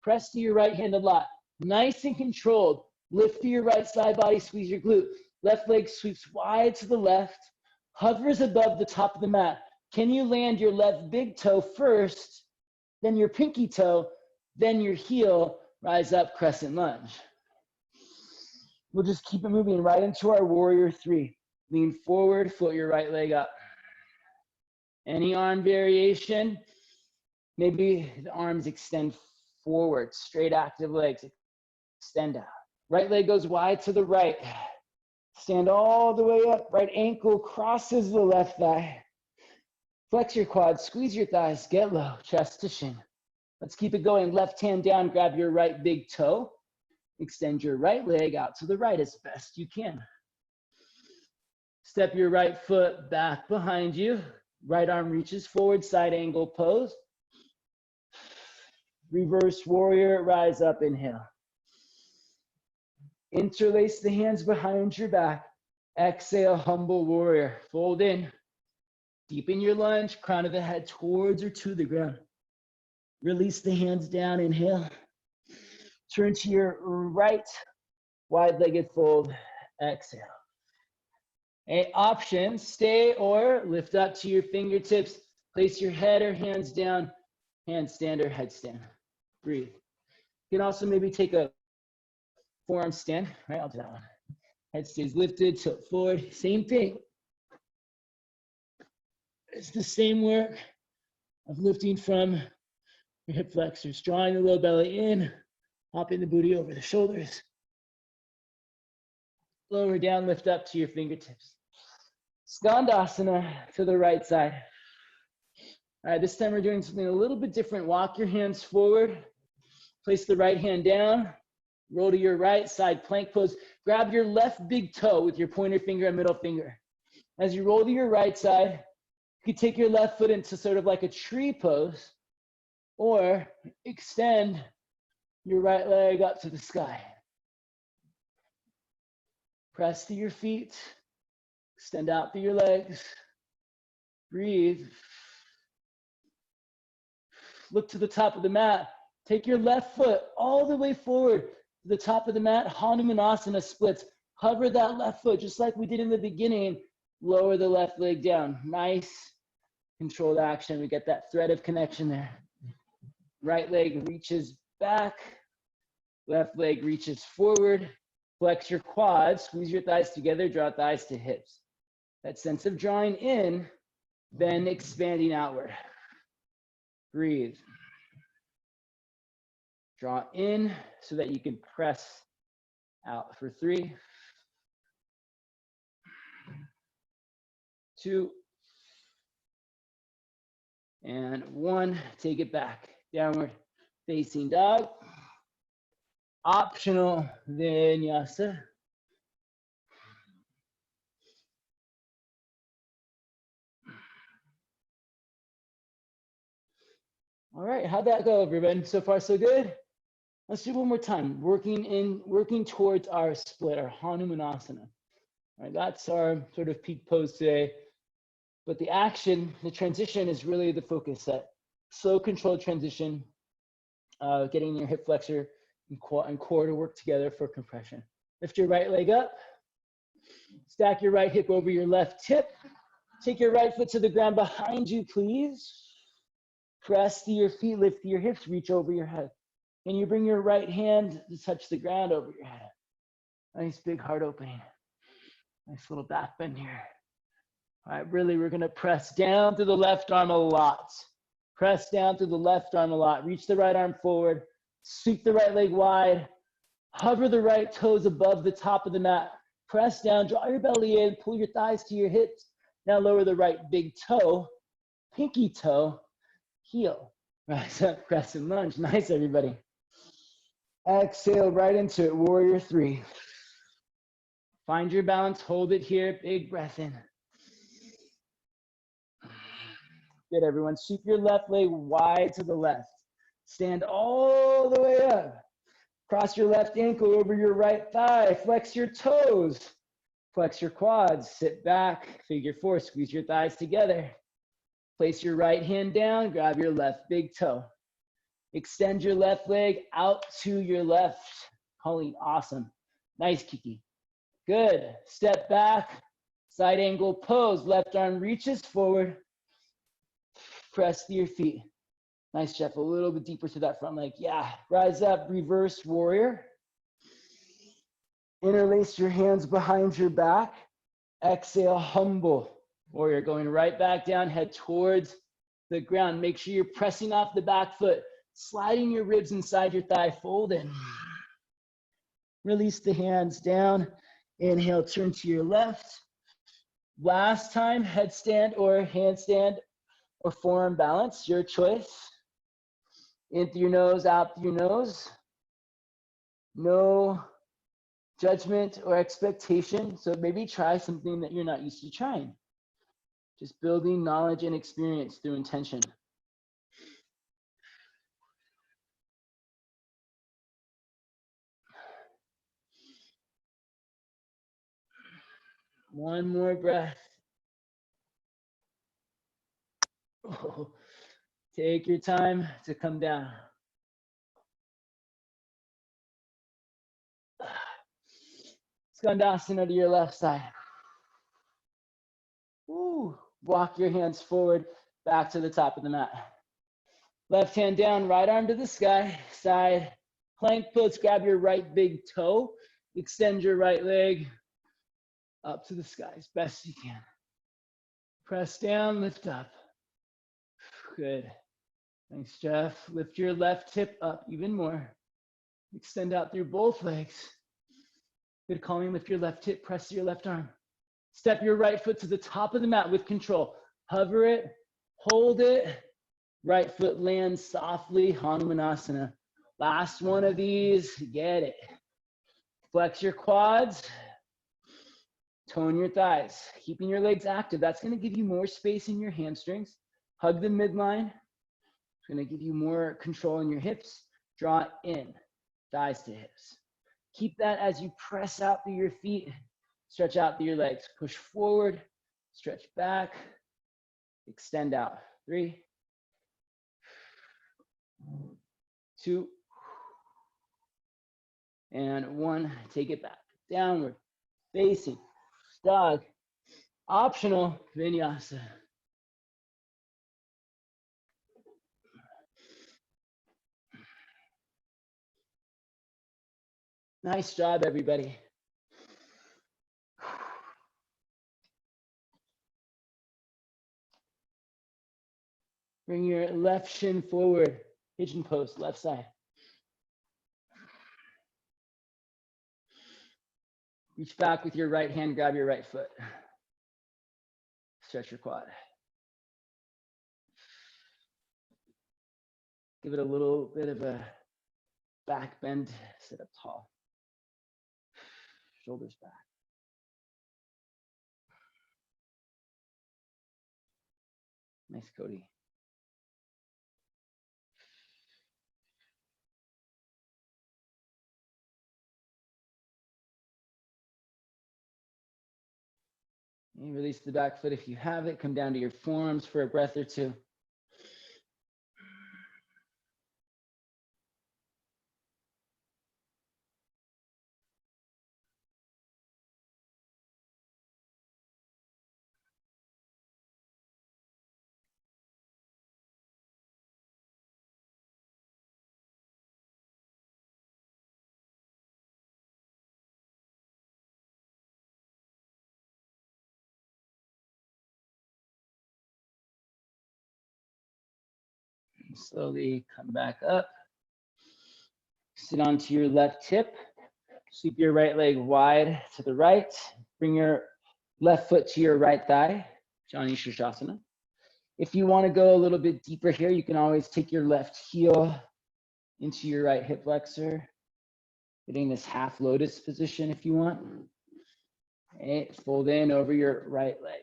Press to your right hand a lot. Nice and controlled. Lift to your right side body, squeeze your glute. Left leg sweeps wide to the left, hovers above the top of the mat. Can you land your left big toe first, then your pinky toe, then your heel, rise up, crescent lunge. We'll just keep it moving right into our warrior three. Lean forward, float your right leg up. Any arm variation, maybe the arms extend forward, straight active legs, extend out. Right leg goes wide to the right. Stand all the way up, right ankle crosses the left thigh. Flex your quads, squeeze your thighs, get low, chest to shin. Let's keep it going. Left hand down, grab your right big toe. Extend your right leg out to the right as best you can. Step your right foot back behind you. Right arm reaches forward, side angle pose. Reverse warrior, rise up, inhale. Interlace the hands behind your back. Exhale, humble warrior. Fold in. Deepen your lunge, crown of the head towards or to the ground. Release the hands down, inhale. Turn to your right, wide-legged fold, exhale. Option, stay or lift up to your fingertips. Place your head or hands down, handstand or headstand. Breathe. You can also maybe take a forearm stand, right? I'll do that one. Head stays lifted, tilt forward, same thing. It's the same work of lifting from your hip flexors, drawing the low belly in, hopping the booty over the shoulders. Lower down, lift up to your fingertips. Skandasana to the right side. All right, this time we're doing something a little bit different. Walk your hands forward. Place the right hand down. Roll to your right, side plank pose. Grab your left big toe with your pointer finger and middle finger. As you roll to your right side, you can take your left foot into sort of like a tree pose, or extend your right leg up to the sky. Press to your feet. Extend out through your legs. Breathe. Look to the top of the mat. Take your left foot all the way forward to the top of the mat. Hanumanasana Splits. Hover that left foot just like we did in the beginning. Lower the left leg down. Nice controlled action. We get that thread of connection there. Right leg reaches back. Left leg reaches forward. Flex your quads. Squeeze your thighs together. Draw thighs to hips. That sense of drawing in, then expanding outward. Breathe. Draw in so that you can press out for 3, 2, and 1. Take it back. Downward facing dog. Optional vinyasa. All right, how'd that go, everybody? So far, so good? Let's do one more time. Working towards our split, our Hanumanasana. All right, that's our sort of peak pose today. But the action, the transition is really the focus. That slow, controlled transition, getting your hip flexor and core to work together for compression. Lift your right leg up. Stack your right hip over your left hip. Take your right foot to the ground behind you, please. Press to your feet, lift your hips, reach over your head. And you bring your right hand to touch the ground over your head. Nice big heart opening. Nice little back bend here. All right, really, we're gonna press down through the left arm a lot. Press down through the left arm a lot. Reach the right arm forward. Sweep the right leg wide. Hover the right toes above the top of the mat. Press down, draw your belly in, pull your thighs to your hips. Now lower the right big toe, pinky toe, heel. Rise up, crescent lunge. Nice, everybody. Exhale right into it, warrior 3. Find your balance, hold it here, big breath in. Good, everyone. Sweep your left leg wide to the left. Stand all the way up. Cross your left ankle over your right thigh. Flex your toes. Flex your quads. Sit back, figure 4, squeeze your thighs together. Place your right hand down, grab your left big toe. Extend your left leg out to your left. Colleen, awesome. Nice, Kiki. Good. Step back, side angle pose. Left arm reaches forward. Press through your feet. Nice, Jeff. A little bit deeper to that front leg. Yeah. Rise up, reverse warrior. Interlace your hands behind your back. Exhale, humble warrior. Going right back down, head towards the ground. Make sure you're pressing off the back foot, sliding your ribs inside your thigh, fold in. Release the hands down. Inhale, turn to your left. Last time, headstand or handstand or forearm balance, your choice. In through your nose, out through your nose. No judgment or expectation. So maybe try something that you're not used to trying. Just building knowledge and experience through intention. One more breath. Oh, take your time to come down. Skandasana to your left side. Woo. Walk your hands forward, back to the top of the mat. Left hand down, right arm to the sky, side plank pose. Grab your right big toe, extend your right leg up to the sky as best you can. Press down, lift up. Good. Thanks, Jeff. Lift your left hip up even more. Extend out through both legs. Good, Colleen. Lift your left hip, press your left arm. Step your right foot to the top of the mat with control. Hover it, hold it. Right foot lands softly, Hanumanasana. Last one of these, get it. Flex your quads, tone your thighs. Keeping your legs active, that's gonna give you more space in your hamstrings. Hug the midline. It's gonna give you more control in your hips. Draw in, thighs to hips. Keep that as you press out through your feet. Stretch out through your legs. Push forward, stretch back, extend out. 3, 2, and 1. Take it back. Downward, facing, dog. Optional, vinyasa. Nice job, everybody. Bring your left shin forward. Pigeon pose, left side. Reach back with your right hand, grab your right foot. Stretch your quad. Give it a little bit of a back bend, sit up tall. Shoulders back. Nice, Cody. And release the back foot if you have it. Come down to your forearms for a breath or two. Slowly come back up. Sit onto your left hip. Sweep your right leg wide to the right. Bring your left foot to your right thigh, Jani Shirshasana. If you want to go a little bit deeper here, you can always take your left heel into your right hip flexor, getting this half lotus position if you want. Okay, fold in over your right leg.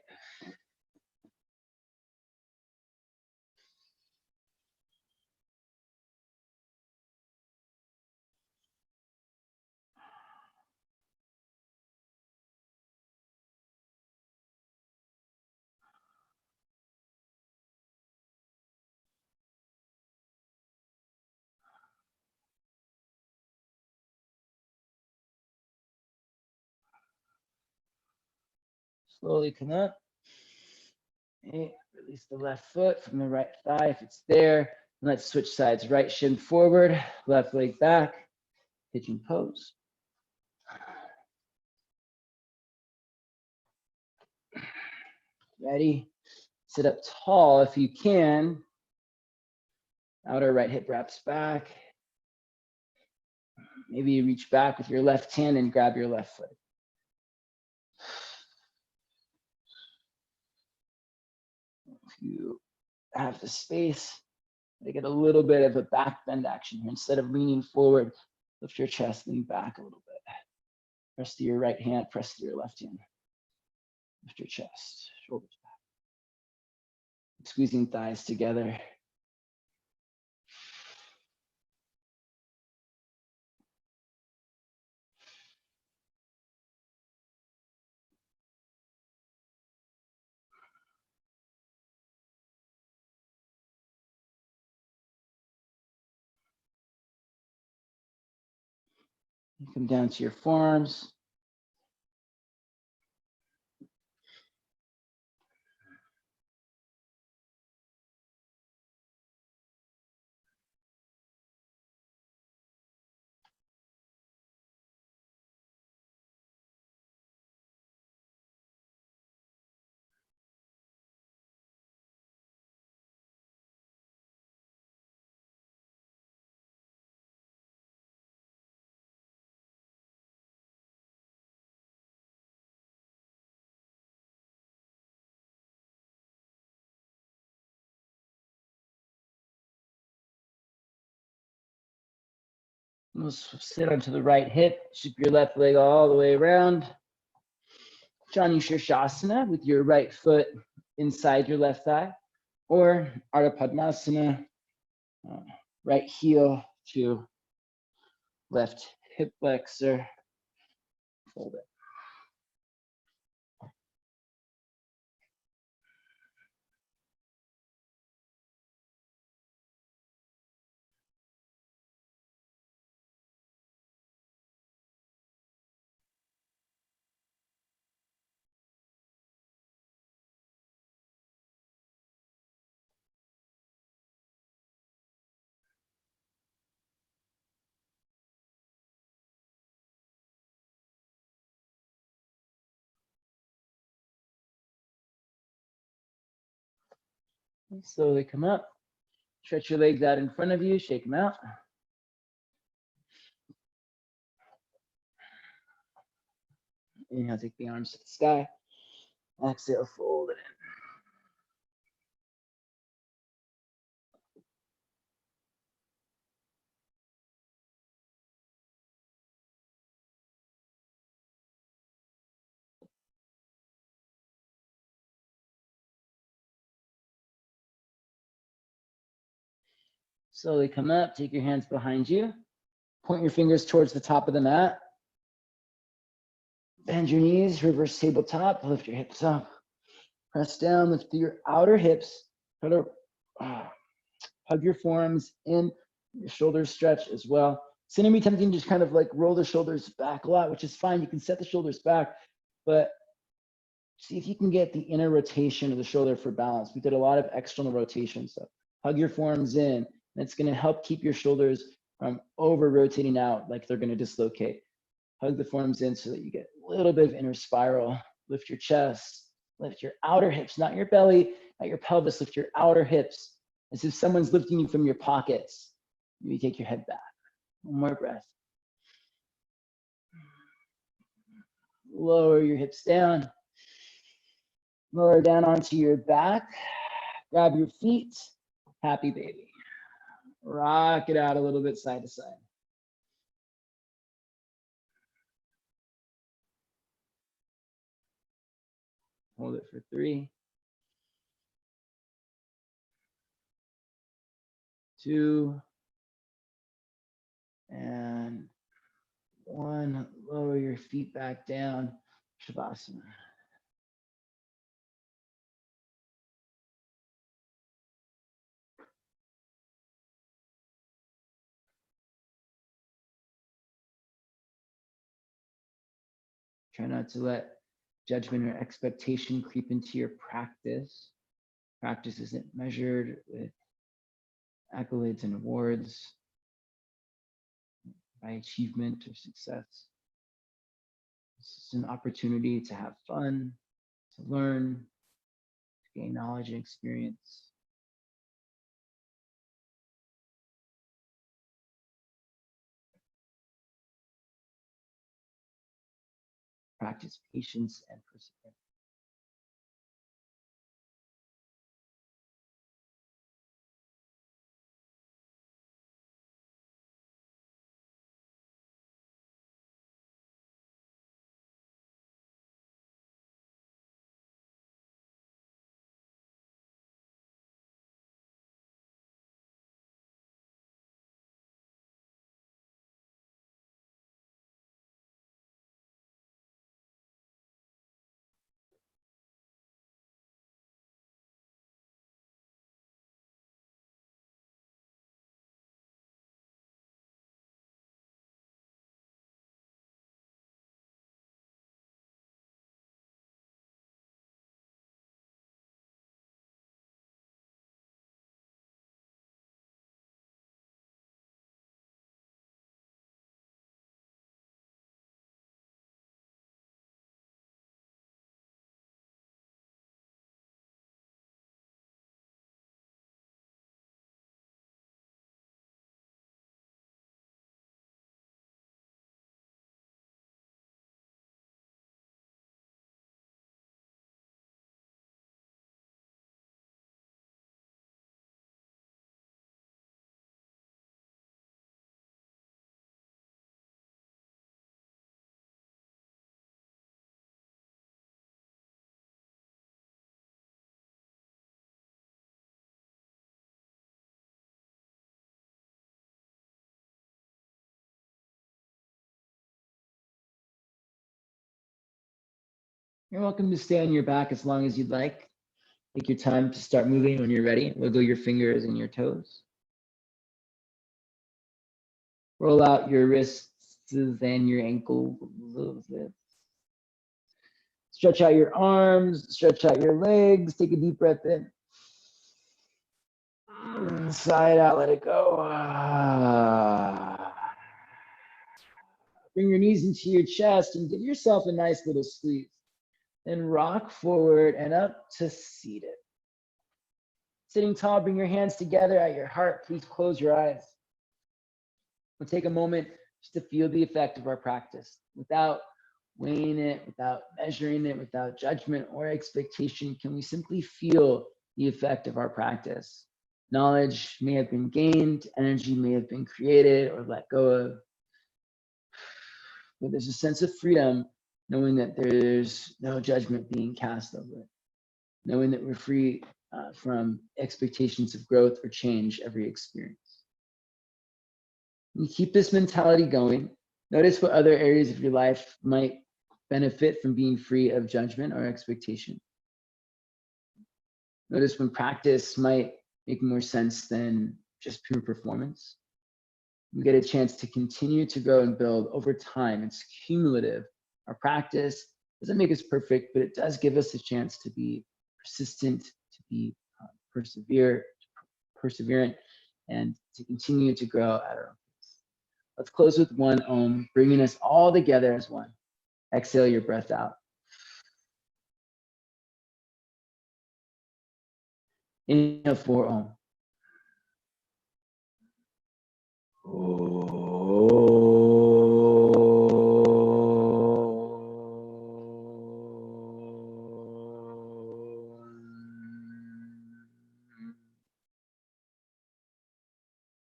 Slowly come up. Okay. Release the left foot from the right thigh if it's there. Let's switch sides. Right shin forward, left leg back, pigeon pose. Ready? Sit up tall if you can. Outer right hip wraps back. Maybe you reach back with your left hand and grab your left foot. If you have the space, to get a little bit of a back bend action here. Instead of leaning forward, lift your chest, lean back a little bit. Press to your right hand, press to your left hand. Lift your chest, shoulders back. Squeezing thighs together. You come down to your forearms. We'll sit onto the right hip, shift your left leg all the way around. Janu Shirshasana with your right foot inside your left thigh, or Ardha Padmasana, right heel to left hip flexor, fold it. Slowly come up, stretch your legs out in front of you, shake them out. Inhale, take the arms to the sky. Exhale, fold it in. Slowly come up, take your hands behind you. Point your fingers towards the top of the mat. Bend your knees, reverse tabletop, lift your hips up. Press down, lift your outer hips. Try to hug your forearms in, your shoulders stretch as well. It's gonna be tempting to just kind of like roll the shoulders back a lot, which is fine. You can set the shoulders back, but see if you can get the inner rotation of the shoulder for balance. We did a lot of external rotation, so hug your forearms in, and it's gonna help keep your shoulders from over rotating out like they're gonna dislocate. Hug the forearms in so that you get a little bit of inner spiral. Lift your chest, lift your outer hips, not your belly, not your pelvis, lift your outer hips. As if someone's lifting you from your pockets. Maybe take your head back. One more breath. Lower your hips down. Lower down onto your back. Grab your feet. Happy baby. Rock it out a little bit side to side. Hold it for 3, 2, and 1. Lower your feet back down. Shavasana. Try not to let judgment or expectation creep into your practice. Practice isn't measured with accolades and awards, by achievement or success. This is an opportunity to have fun, to learn, to gain knowledge and experience. Practice patience and perseverance. You're welcome to stay on your back as long as you'd like. Take your time to start moving when you're ready. Wiggle your fingers and your toes. Roll out your wrists and your ankles. Stretch out your arms, stretch out your legs. Take a deep breath in. Sigh it out, let it go. Bring your knees into your chest and give yourself a nice little squeeze. Then rock forward and up to seated. Sitting tall, bring your hands together at your heart. Please close your eyes. We'll take a moment just to feel the effect of our practice without weighing it, without measuring it, without judgment or expectation. Can we simply feel the effect of our practice? Knowledge may have been gained, energy may have been created or let go of, but there's a sense of freedom knowing that there's no judgment being cast over it, knowing that we're free from expectations of growth or change every experience. You keep this mentality going. Notice what other areas of your life might benefit from being free of judgment or expectation. Notice when practice might make more sense than just pure performance. You get a chance to continue to grow and build over time. It's cumulative. Our practice doesn't make us perfect, but it does give us a chance to be persistent, to be perseverant, and to continue to grow at our own pace. Let's close with one Om, bringing us all together as one. Exhale your breath out. Inhale 4 Om.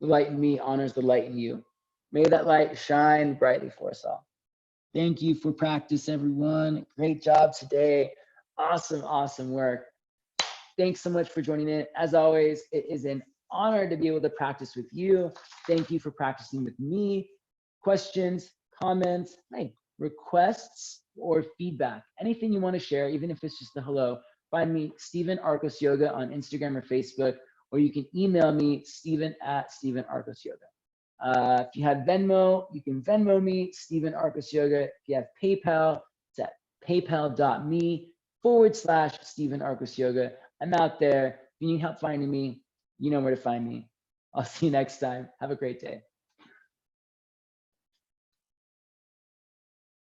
The light in me honors the light in you. May that light shine brightly for us all. Thank you for practice, everyone. Great job today. Awesome, awesome work. Thanks so much for joining in. As always, it is an honor to be able to practice with you. Thank you for practicing with me. Questions, comments, hey, requests, or feedback. Anything you want to share, even if it's just a hello, find me, Stephen Arcos Yoga, on Instagram or Facebook, or you can email me, Stephen@StephenArcosYoga. If you have Venmo, you can Venmo me, Stephen Arcos Yoga. If you have PayPal, it's at paypal.me/Stephen Arcos Yoga. I'm out there. If you need help finding me, you know where to find me. I'll see you next time. Have a great day.